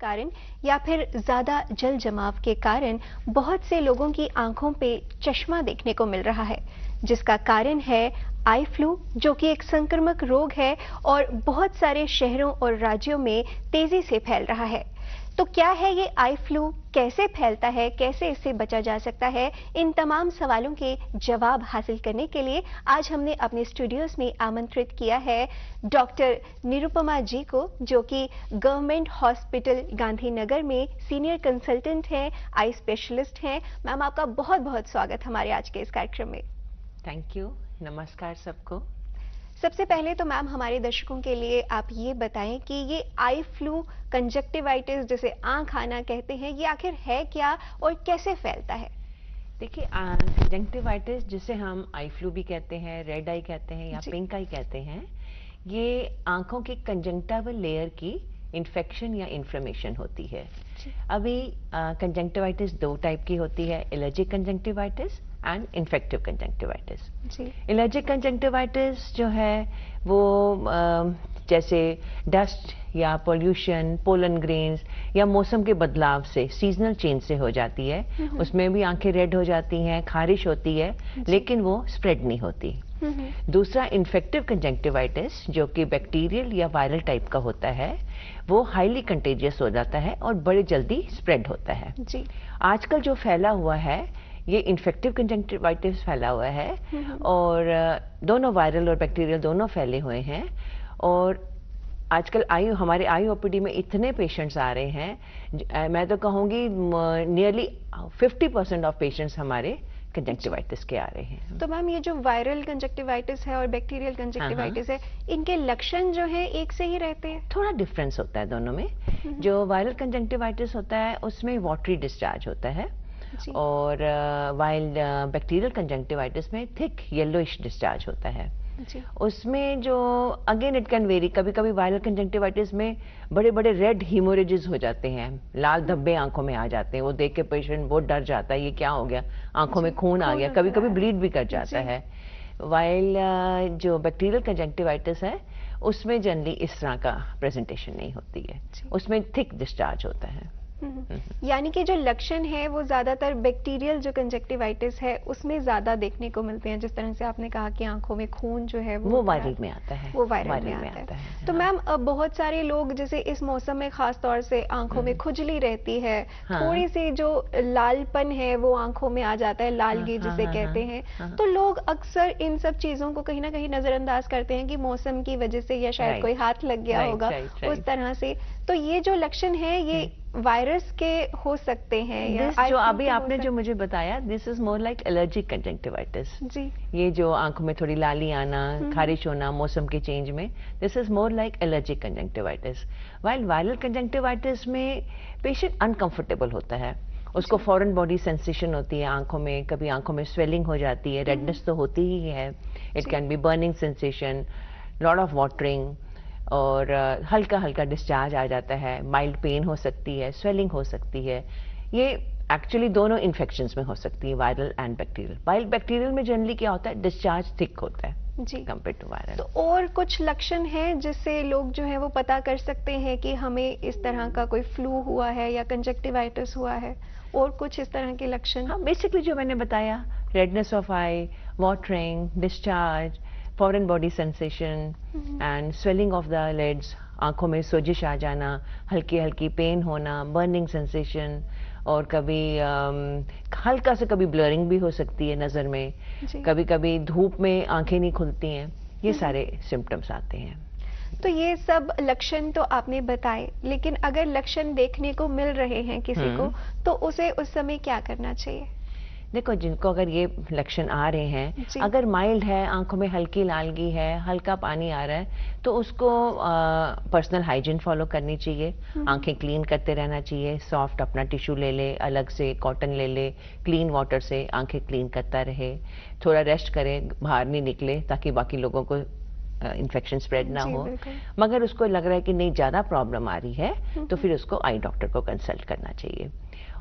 कारण या फिर ज्यादा जल जमाव के कारण बहुत से लोगों की आंखों पे चश्मा देखने को मिल रहा है, जिसका कारण है आई फ्लू, जो कि एक संक्रामक रोग है और बहुत सारे शहरों और राज्यों में तेजी से फैल रहा है। तो क्या है ये आई फ्लू, कैसे फैलता है, कैसे इससे बचा जा सकता है? इन तमाम सवालों के जवाब हासिल करने के लिए आज हमने अपने स्टूडियोज में आमंत्रित किया है डॉक्टर निरुपमा जी को, जो कि गवर्नमेंट हॉस्पिटल गांधीनगर में सीनियर कंसल्टेंट हैं, आई स्पेशलिस्ट हैं। मैम, आपका बहुत बहुत स्वागत हमारे आज के इस कार्यक्रम में। Thank you. नमस्कार सबको। सबसे पहले तो मैम, हमारे दर्शकों के लिए आप ये बताएं कि ये आई फ्लू कंजक्टिवाइटिस, जिसे आंख आना कहते हैं, ये आखिर है क्या और कैसे फैलता है? देखिए, कंजक्टिवाइटिस जिसे हम आई फ्लू भी कहते हैं, रेड आई कहते हैं या पिंक आई कहते हैं, ये आंखों की कंजंक्टिवल लेयर की इन्फेक्शन या इन्फ्लेमेशन होती है। अभी कंजंक्टिवाइटिस दो टाइप की होती है, allergic conjunctivitis and infective conjunctivitis. Allergic conjunctivitis जो है वो जैसे डस्ट या पोल्यूशन, पोलन ग्रेन्स या मौसम के बदलाव से, सीजनल चेंज से हो जाती है। उसमें भी आंखें रेड हो जाती हैं, खारिश होती है, लेकिन वो स्प्रेड नहीं होती। दूसरा इन्फेक्टिव कंजंक्टिवाइटिस, जो कि बैक्टीरियल या वायरल टाइप का होता है, वो हाईली कंटेजियस हो जाता है और बड़े जल्दी स्प्रेड होता है। आजकल जो फैला हुआ है ये इन्फेक्टिव कंजंक्टिवाइटिस फैला हुआ है, और दोनों वायरल और बैक्टीरियल दोनों फैले हुए हैं। और आजकल हमारे आई ओपीडी में इतने पेशेंट्स आ रहे हैं, मैं तो कहूँगी नियरली 50% ऑफ पेशेंट्स हमारे कंजंक्टिवाइटिस के आ रहे हैं। तो मैम, ये जो वायरल कंजक्टिवाइटिस है और बैक्टीरियल कंजक्टिवाइटिस है, इनके लक्षण जो है एक से ही रहते हैं? थोड़ा डिफरेंस होता है दोनों में। जो वायरल कंजंक्टिवाइटिस होता है उसमें वाटरी डिस्चार्ज होता है, और वाइल बैक्टीरियल कंजंक्टिवाइटिस में थिक येलोइश डिस्चार्ज होता है। उसमें जो अगेन इट कैन वेरी, कभी कभी वायरल कंजंक्टिवाइटिस में बड़े बड़े रेड हीमोरेजेस हो जाते हैं, लाल धब्बे आंखों में आ जाते हैं। वो देख के पेशेंट बहुत डर जाता है, ये क्या हो गया, आंखों में खून आ गया, कभी कभी ब्लीड भी कर जाता है। वाइल जो बैक्टीरियल कंजंक्टिवाइटिस है उसमें जनरली इस तरह का प्रेजेंटेशन नहीं होती है, उसमें थिक डिस्चार्ज होता है। यानी कि जो लक्षण है वो ज्यादातर बैक्टीरियल जो कंजक्टिवाइटिस है उसमें ज्यादा देखने को मिलते हैं। जिस तरह से आपने कहा कि आंखों में खून जो है वो वायरल में आता है, वो वायरल में आता है। तो मैम, बहुत सारे लोग जैसे इस मौसम में खास तौर से आंखों में खुजली रहती है, थोड़ी सी जो लालपन है वो आंखों में आ जाता है, लालगी जिसे कहते हैं, तो लोग अक्सर इन सब चीजों को कहीं ना कहीं नजरअंदाज करते हैं कि मौसम की वजह से या शायद कोई हाथ लग गया होगा, उस तरह से। तो ये जो लक्षण है ये वायरस के हो सकते हैं या जो अभी आपने जो मुझे बताया, this is more like allergic conjunctivitis. ये जो आंखों में थोड़ी लाली आना, खारिश होना मौसम के चेंज में, this is more like allergic conjunctivitis. While viral conjunctivitis में पेशेंट अनकंफर्टेबल होता है, उसको फॉरेन बॉडी सेंसेशन होती है आंखों में, कभी आंखों में स्वेलिंग हो जाती है, रेडनेस तो होती ही है, it can be burning sensation, lot of watering, और हल्का हल्का डिस्चार्ज आ जाता है, माइल्ड पेन हो सकती है, स्वेलिंग हो सकती है। ये एक्चुअली दोनों इन्फेक्शंस में हो सकती है, viral and bacterial. Wild bacterial में जनरली क्या होता है, डिस्चार्ज थिक होता है जी कंपेयर टू वायरल। तो और कुछ लक्षण हैं जिससे लोग जो है वो पता कर सकते हैं कि हमें इस तरह का कोई फ्लू हुआ है या कंजक्टिवाइटिस हुआ है? और कुछ इस तरह के लक्षण? हाँ, बेसिकली जो मैंने बताया, redness of eye, watering, discharge, foreign body sensation and swelling of the lids, आंखों में सोजिश आ जाना, हल्की हल्की पेन होना, बर्निंग सेंसेशन, और कभी हल्का से कभी ब्लरिंग भी हो सकती है नजर में, कभी कभी धूप में आंखें नहीं खुलती हैं, ये सारे सिम्टम्स आते हैं। तो ये सब लक्षण तो आपने बताए, लेकिन अगर लक्षण देखने को मिल रहे हैं किसी को, तो उसे उस समय क्या करना चाहिए? देखो, जिनको अगर ये लक्षण आ रहे हैं, अगर माइल्ड है, आंखों में हल्की लालगी है, हल्का पानी आ रहा है, तो उसको पर्सनल हाइजीन फॉलो करनी चाहिए, आंखें क्लीन करते रहना चाहिए, सॉफ्ट अपना टिश्यू ले ले, अलग से कॉटन ले ले, क्लीन वाटर से आंखें क्लीन करता रहे, थोड़ा रेस्ट करे, बाहर नहीं निकले ताकि बाकी लोगों को इन्फेक्शन स्प्रेड ना हो। मगर उसको लग रहा है कि नहीं, ज़्यादा प्रॉब्लम आ रही है, तो फिर उसको आई डॉक्टर को कंसल्ट करना चाहिए।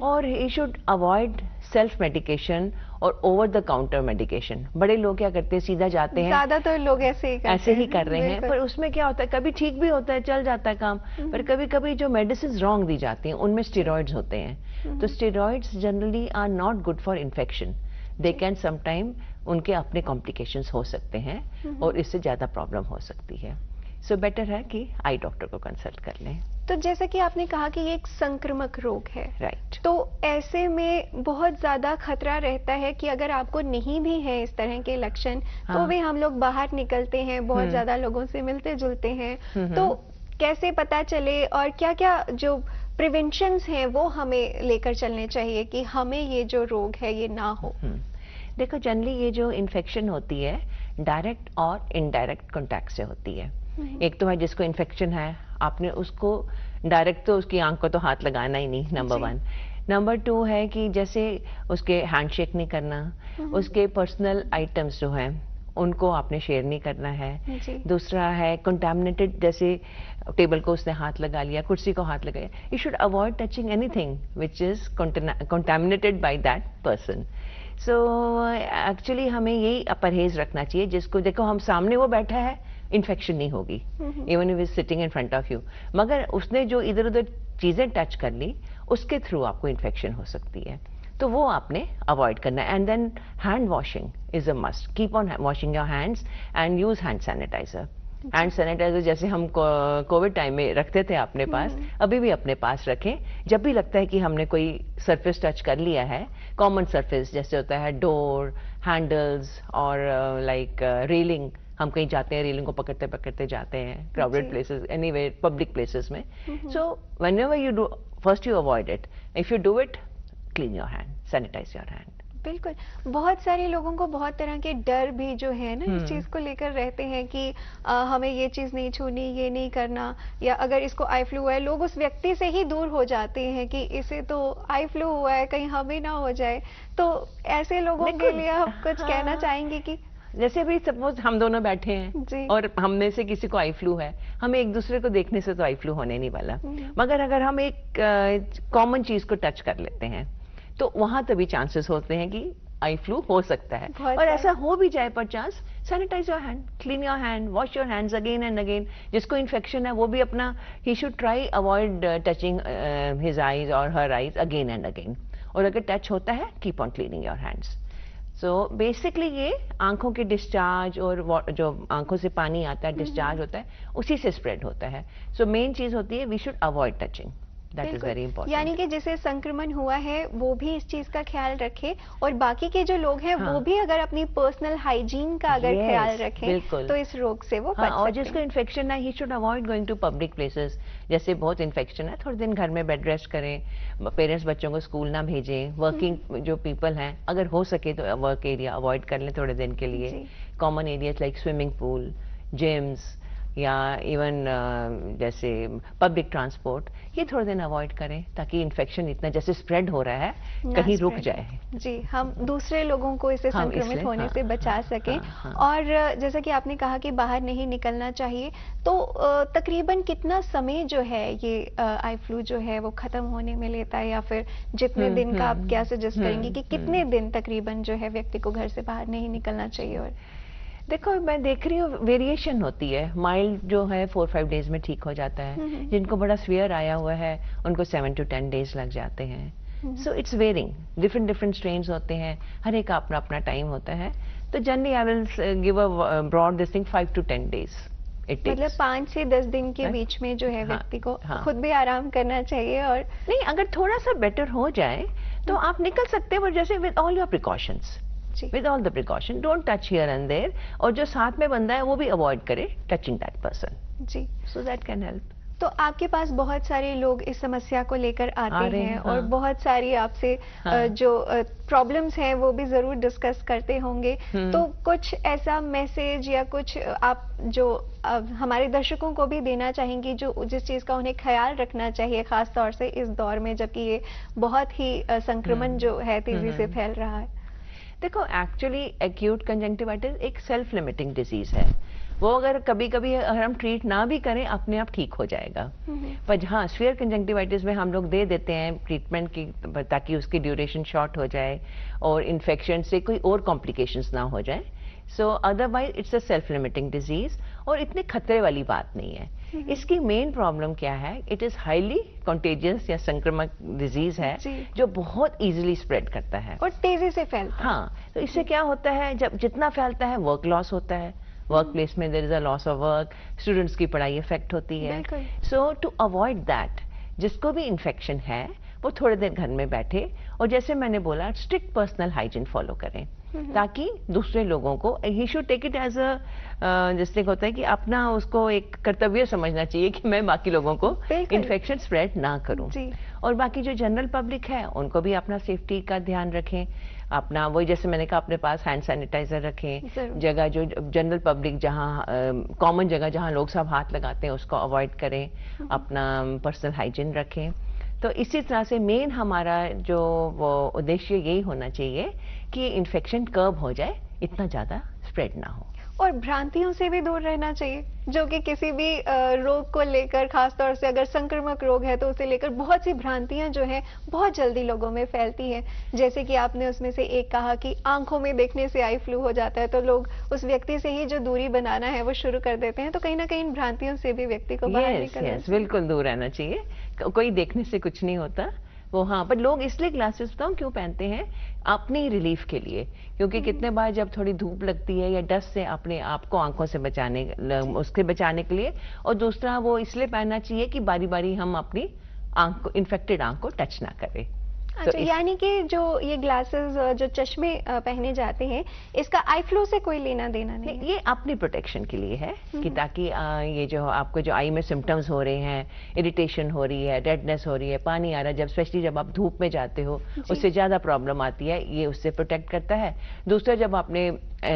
और ही शुड अवॉइड सेल्फ मेडिकेशन और ओवर द काउंटर मेडिकेशन। बड़े लोग क्या करते हैं, सीधा जाते हैं, ज्यादातर लोग ऐसे ही कर रहे हैं, पर उसमें क्या होता है, कभी ठीक भी होता है, चल जाता है काम, पर कभी कभी जो मेडिसिन रॉन्ग दी जाती हैं उनमें स्टेरॉइड्स होते हैं। तो steroids generally are not good for infection, they can sometime उनके अपने कॉम्प्लिकेशंस हो सकते हैं और इससे ज्यादा प्रॉब्लम हो सकती है। सो बेटर है कि आई डॉक्टर को कंसल्ट कर लें। तो जैसा कि आपने कहा कि ये एक संक्रामक रोग है, राइट। तो ऐसे में बहुत ज्यादा खतरा रहता है कि अगर आपको नहीं भी है इस तरह के लक्षण, तो भी हम लोग बाहर निकलते हैं, बहुत ज्यादा लोगों से मिलते जुलते हैं, तो कैसे पता चले और क्या क्या जो प्रिवेंशंस हैं वो हमें लेकर चलने चाहिए कि हमें ये जो रोग है ये ना हो? देखो, जनरली ये जो इन्फेक्शन होती है डायरेक्ट और इनडायरेक्ट कॉन्टैक्ट से होती है। एक तो है जिसको इन्फेक्शन है, आपने उसको डायरेक्ट तो उसकी आंख को तो हाथ लगाना ही नहीं, नंबर 1। नंबर 2 है कि जैसे उसके हैंडशेक नहीं करना, उसके पर्सनल आइटम्स जो हैं उनको आपने शेयर नहीं करना है। दूसरा है कंटामिनेटेड, जैसे टेबल को उसने हाथ लगा लिया, कुर्सी को हाथ लगाया, you should avoid touching anything which is contaminated by that person. So actually हमें यही परहेज रखना चाहिए। जिसको देखो हम सामने वो बैठा है, इन्फेक्शन नहीं होगी, even if is sitting in front of you, मगर उसने जो इधर उधर चीजें टच कर ली उसके थ्रू आपको इन्फेक्शन हो सकती है, तो वो आपने अवॉइड करना है। And then hand washing is a must, keep on washing your hands and use hand sanitiser. Hand sanitiser जैसे हम कोविड टाइम में रखते थे अपने पास, अभी भी अपने पास रखें। जब भी लगता है कि हमने कोई सरफेस टच कर लिया है, कॉमन सरफेस जैसे होता है डोर हैंडल्स और लाइक रेलिंग, हम कहीं जाते हैं रेलिंग को पकड़ते पकड़ते जाते हैं, crowded places, anyway public places में। So whenever you do, first you avoid it, if you do it, clean your hand, sanitise your hand. बिल्कुल। बहुत सारे लोगों को बहुत तरह के डर भी जो है ना इस चीज को लेकर रहते हैं कि हमें ये चीज नहीं छूनी, ये नहीं करना, या अगर इसको आई फ्लू है, लोग उस व्यक्ति से ही दूर हो जाते हैं कि इसे तो आई फ्लू हुआ है, कहीं हमें ना हो जाए। तो ऐसे लोगों के लिए आप कुछ कहना चाहेंगे कि जैसे अभी सपोज हम दोनों बैठे हैं और हम में से किसी को आई फ्लू है, हमें एक दूसरे को देखने से तो आई फ्लू होने नहीं वाला, मगर अगर हम एक कॉमन चीज को टच कर लेते हैं तो वहां तभी चांसेस होते हैं कि आई फ्लू हो सकता है। और ऐसा हो भी जाए पर chance, sanitise your hand, clean your hand, wash your hands again and again. जिसको इन्फेक्शन है वो भी अपना, ही should try avoid touching his eyes और her eyes again and again. और अगर टच होता है, keep on cleaning your hands. So basically ये आंखों के डिस्चार्ज और जो आंखों से पानी आता है, डिस्चार्ज होता है, उसी से स्प्रेड होता है। सो मेन चीज होती है we should avoid touching, that is very important. यानी कि जिसे संक्रमण हुआ है वो भी इस चीज का ख्याल रखे, और बाकी के जो लोग हैं वो भी अगर अपनी पर्सनल हाइजीन का अगर ख्याल रखें तो इस रोग से वो बच सकते हैं। और जिसको इन्फेक्शन है, he should avoid going to public places. जैसे बहुत इन्फेक्शन है, थोड़े दिन घर में बेड रेस्ट करें, पेरेंट्स बच्चों को स्कूल ना भेजें। वर्किंग जो पीपल हैं, अगर हो सके तो वर्क एरिया अवॉइड कर लें थोड़े दिन के लिए। Common areas like swimming pool, gyms, या इवन जैसे पब्लिक ट्रांसपोर्ट, ये थोड़े दिन अवॉइड करें ताकि इन्फेक्शन इतना जैसे स्प्रेड हो रहा है कहीं रुक जाए। जी, हम दूसरे लोगों को इससे संक्रमित होने से बचा सकें। और जैसा कि आपने कहा कि बाहर नहीं निकलना चाहिए, तो तकरीबन कितना समय जो है ये आई फ्लू जो है वो खत्म होने में लेता है, या फिर जितने दिन का आप क्या सजेस्ट करेंगे कि कितने दिन तकरीबन जो है व्यक्ति को घर से बाहर नहीं निकलना चाहिए? और देखो, मैं देख रही हूँ वेरिएशन होती है। माइल्ड जो है 4-5 डेज में ठीक हो जाता है, जिनको बड़ा सीवियर आया हुआ है उनको 7 to 10 डेज लग जाते हैं। So it's varying, different strains होते हैं, हर एक का अपना अपना टाइम होता है। तो generally I will give a broad this thing 5 to 10 days. मतलब 5 से 10 दिन के बीच में जो है व्यक्ति को खुद भी आराम करना चाहिए। और नहीं, अगर थोड़ा सा बेटर हो जाए तो आप निकल सकते हैं, जैसे with all your precautions, with all the precaution, don't touch here and there। और जो साथ में बंदा है वो भी अवॉइड करे touching that person ji, so that can help। तो आपके पास बहुत सारे लोग इस समस्या को लेकर आते हैं और बहुत सारी आपसे जो प्रॉब्लम्स हैं वो भी जरूर डिस्कस करते होंगे। तो कुछ ऐसा मैसेज या कुछ आप जो हमारे दर्शकों को भी देना चाहेंगी जो जिस चीज का उन्हें ख्याल रखना चाहिए, खास तौर से इस दौर में जबकि ये बहुत ही संक्रमण जो है तेजी से फैल रहा है? देखो, एक्चुअली एक्यूट कंजंक्टिवाइटिस एक सेल्फ लिमिटिंग डिजीज है वो अगर कभी कभी अगर हम ट्रीट ना भी करें अपने आप ठीक हो जाएगा। पर हाँ, सीवियर कंजंक्टिवाइटिस में हम लोग दे देते हैं ट्रीटमेंट की ताकि उसकी ड्यूरेशन शॉर्ट हो जाए और इन्फेक्शन से कोई और कॉम्प्लिकेशंस ना हो जाए। सो otherwise it's a self limiting disease और इतने खतरे वाली बात नहीं है। इसकी मेन प्रॉब्लम क्या है, इट इज हाईली कॉन्टेजियस या संक्रामक डिजीज है जो बहुत इजीली स्प्रेड करता है और तेजी से फैलता है। हाँ, तो इससे क्या होता है, जब जितना फैलता है वर्क लॉस होता है, वर्क प्लेस में there is a loss of work, students की पढ़ाई इफेक्ट होती है। सो टू अवॉइड दैट, जिसको भी इन्फेक्शन है वो थोड़ी देर घर में बैठे और जैसे मैंने बोला स्ट्रिक्ट पर्सनल हाइजीन फॉलो करें ताकि दूसरे लोगों को, he should take it as a, जैसे होता है कि अपना उसको एक कर्तव्य समझना चाहिए कि मैं बाकी लोगों को इन्फेक्शन स्प्रेड ना करूं। और बाकी जो जनरल पब्लिक है उनको भी अपना सेफ्टी का ध्यान रखें, अपना वही जैसे मैंने कहा अपने पास हैंड सैनिटाइजर रखें, जगह जो जनरल पब्लिक जहाँ कॉमन जगह जहाँ लोग सब हाथ लगाते हैं उसको अवॉइड करें, अपना पर्सनल हाइजीन रखें। तो इसी तरह से मेन हमारा जो वो उद्देश्य यही होना चाहिए कि इन्फेक्शन कर्ब हो जाए, इतना ज़्यादा स्प्रेड ना हो। और भ्रांतियों से भी दूर रहना चाहिए, जो कि किसी भी रोग को लेकर, खासतौर से अगर संक्रामक रोग है तो उसे लेकर बहुत सी भ्रांतियां जो हैं बहुत जल्दी लोगों में फैलती हैं। जैसे कि आपने उसमें से एक कहा कि आंखों में देखने से आई फ्लू हो जाता है, तो लोग उस व्यक्ति से ही जो दूरी बनाना है वो शुरू कर देते हैं। तो कहीं ना कहीं इन भ्रांतियों से भी व्यक्ति को बाहर निकलना चाहिए। बिल्कुल दूर रहना चाहिए, कोई देखने से कुछ नहीं होता वो। हाँ, पर लोग इसलिए ग्लासेस बताऊं क्यों पहनते हैं, अपनी रिलीफ के लिए, क्योंकि कितने बार जब थोड़ी धूप लगती है या डस्ट से अपने आप को आंखों से उसके बचाने के लिए, और दूसरा वो इसलिए पहनना चाहिए कि बारी बारी हम अपनी आंख को, इन्फेक्टेड आंख को टच ना करें। अच्छा, यानी कि जो ये ग्लासेस, जो चश्मे पहने जाते हैं, इसका आई फ्लू से कोई लेना देना नहीं है? ये अपनी प्रोटेक्शन के लिए है कि ताकि ये जो आपको जो आई में सिम्टम्स हो रहे हैं, इरिटेशन हो रही है, रेडनेस हो रही है, पानी आ रहा है, जब स्पेशली जब आप धूप में जाते हो उससे ज़्यादा प्रॉब्लम आती है, ये उससे प्रोटेक्ट करता है। दूसरा, जब आपने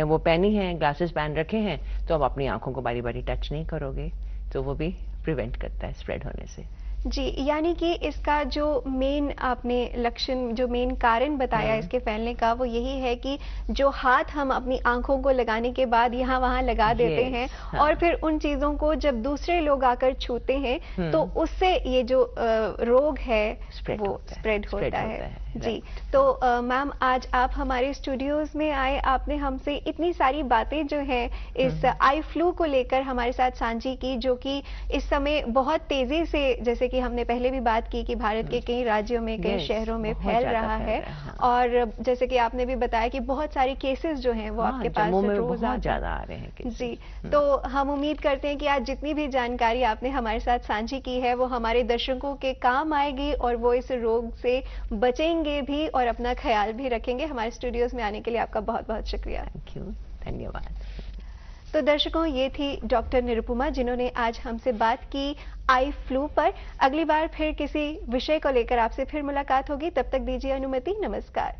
वो पहनी है, ग्लासेस पहन रखे हैं, तो आप अपनी आंखों को बारी बारी टच नहीं करोगे, तो वो भी प्रिवेंट करता है स्प्रेड होने से। जी, यानी कि इसका जो मेन आपने लक्षण, जो मेन कारण बताया इसके फैलने का, वो यही है कि जो हाथ हम अपनी आंखों को लगाने के बाद यहाँ वहाँ लगा देते हैं और फिर उन चीजों को जब दूसरे लोग आकर छूते हैं तो उससे ये जो रोग है वो स्प्रेड होता है। जी, तो मैम आज आप हमारे स्टूडियोज में आए, आपने हमसे इतनी सारी बातें जो हैं इस आई फ्लू को लेकर हमारे साथ साझी की, जो कि इस समय बहुत तेजी से, जैसे कि हमने पहले भी बात की कि भारत के कई राज्यों में, कई शहरों में फैल रहा है। और जैसे कि आपने भी बताया कि बहुत सारे केसेस जो हैं वो आपके पास रोज ज्यादा आ रहे हैं। जी, तो हम उम्मीद करते हैं कि आज जितनी भी जानकारी आपने हमारे साथ साझी की है वो हमारे दर्शकों के काम आएगी और वो इस रोग से बचेंगे भी और अपना ख्याल भी रखेंगे। हमारे स्टूडियोज में आने के लिए आपका बहुत बहुत शुक्रिया। थैंक यू, धन्यवाद। तो दर्शकों, ये थी डॉक्टर निरुपमा जिन्होंने आज हमसे बात की आई फ्लू पर। अगली बार फिर किसी विषय को लेकर आपसे फिर मुलाकात होगी, तब तक दीजिए अनुमति। नमस्कार।